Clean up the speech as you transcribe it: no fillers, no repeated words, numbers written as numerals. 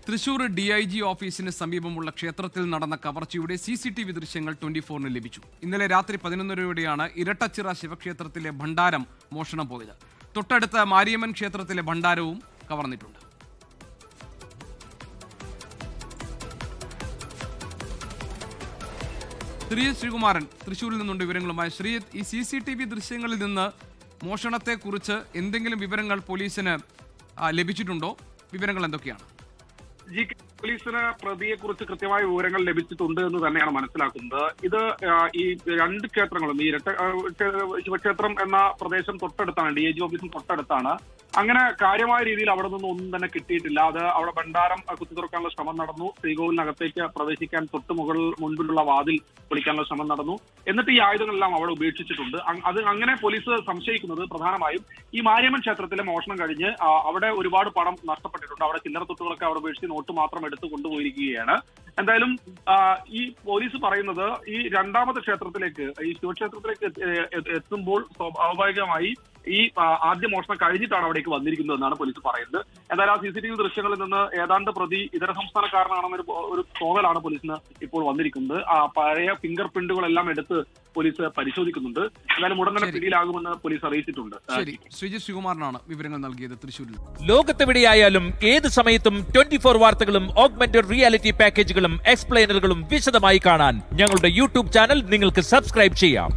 Thrissur DIG ഓഫീസിന് സമീപമുള്ള ക്ഷേത്രത്തിൽ നടന്ന കവർച്ചയുടെ CCTV ദൃശ്യങ്ങൾ 24-ന് ലഭിച്ചു. ഇന്നലെ രാത്രി 11:30യോടെയാണ് ഇരട്ടച്ചിറ ശിവക്ഷേത്രത്തിലെ ഭണ്ഡാരം മോഷണം പോയത്. തൊട്ടടുത്ത മാരിയമ്മൻ ക്ഷേത്രത്തിലെ ഭണ്ഡാരവും കവർന്നിട്ടുണ്ട്. ശ്രീകുമാരൻ തൃശൂരിൽ നിന്നുണ്ട് വിവരങ്ങളുമായി. ഈ CCTV ദൃശ്യങ്ങളിൽ നിന്ന് മോഷണത്തെക്കുറിച്ച് എന്തെങ്കിലും വിവരങ്ങൾ പോലീസിന് ലഭിച്ചിട്ടുണ്ടോ? വിവരങ്ങൾ എന്തൊക്കെയാണ്? പോലീസിന് പ്രതിയെ കുറിച്ച് കൃത്യമായ വിവരങ്ങൾ ലഭിച്ചിട്ടുണ്ട് എന്ന് തന്നെയാണ് മനസ്സിലാക്കുന്നത്. ഇത് ഈ രണ്ട് ക്ഷേത്രങ്ങളും, ഈ ശിവക്ഷേത്രം എന്ന പ്രദേശം തൊട്ടടുത്താണ്, DIG ഓഫീസും തൊട്ടടുത്താണ്. അങ്ങനെ കാര്യമായ രീതിയിൽ അവിടെ നിന്നും ഒന്നും തന്നെ കിട്ടിയിട്ടില്ല. അത് അവിടെ ഭണ്ഡാരം കുത്തി തുറക്കാനുള്ള ശ്രമം നടന്നു. ശ്രീകോവിലിനകത്തേക്ക് പ്രവേശിക്കാൻ മുൻപിലുള്ള വാതിൽ പൊളിക്കാനുള്ള ശ്രമം നടന്നു. എന്നിട്ട് ഈ ആയുധങ്ങളെല്ലാം അവിടെ ഉപേക്ഷിച്ചിട്ടുണ്ട്. അത് അങ്ങനെ പോലീസ് സംശയിക്കുന്നത് പ്രധാനമായും ഈ മാരിയമ്മൻ ക്ഷേത്രത്തിലെ മോഷണം കഴിഞ്ഞ് അവിടെ ഒരുപാട് പണം നഷ്ടപ്പെട്ടിട്ടുണ്ട്. അവിടെ ചില്ലറ തൊട്ടുകളൊക്കെ അവിടെ ഉപേക്ഷിച്ച് നോട്ട് മാത്രം എടുത്ത് കൊണ്ടുപോയിരിക്കുകയാണ്. എന്തായാലും ഈ പോലീസ് പറയുന്നത് ഈ രണ്ടാമത്തെ ക്ഷേത്രത്തിലേക്ക്, ഈ ശിവക്ഷേത്രത്തിലേക്ക് എത്തുമ്പോൾ സ്വാഭാവികമായി ഈ ആദ്യ മോഷണം കഴിഞ്ഞിട്ടാണ് അവിടേക്ക് വന്നിരിക്കുന്നത് എന്നാണ് പോലീസ് പറയുന്നത്. എന്തായാലും ആ CCTV ദൃശ്യങ്ങളിൽ നിന്ന് ഏതാണ്ട് പ്രതി ഇതര സംസ്ഥാനക്കാരനാണെന്നൊരു തോന്നലാണ് പോലീസിന് ഇപ്പോൾ വന്നിരിക്കുന്നത്. പഴയ ഫിംഗർ പ്രിന്റുകളെല്ലാം എടുത്ത് പോലീസ് പരിശോധിക്കുന്നുണ്ട്. എന്തായാലും ഉടൻ തന്നെ പിടിയിലാകുമെന്ന് പോലീസ് അറിയിച്ചിട്ടുണ്ട്. ശ്രീകുമാരനാണ് വിവരങ്ങൾ നൽകിയത് തൃശ്ശൂരിൽ. ലോകത്തെവിടെയായാലും ഏത് സമയത്തും 24 വാർത്തകളും ഓഗ്മെന്റഡ് റിയാലിറ്റി പാക്കേജുകളും എക്സ്പ്ലെയിനറുകളും വിശദമായി കാണാൻ ഞങ്ങളുടെ YouTube ചാനൽ നിങ്ങൾക്ക് സബ്സ്ക്രൈബ് ചെയ്യാം.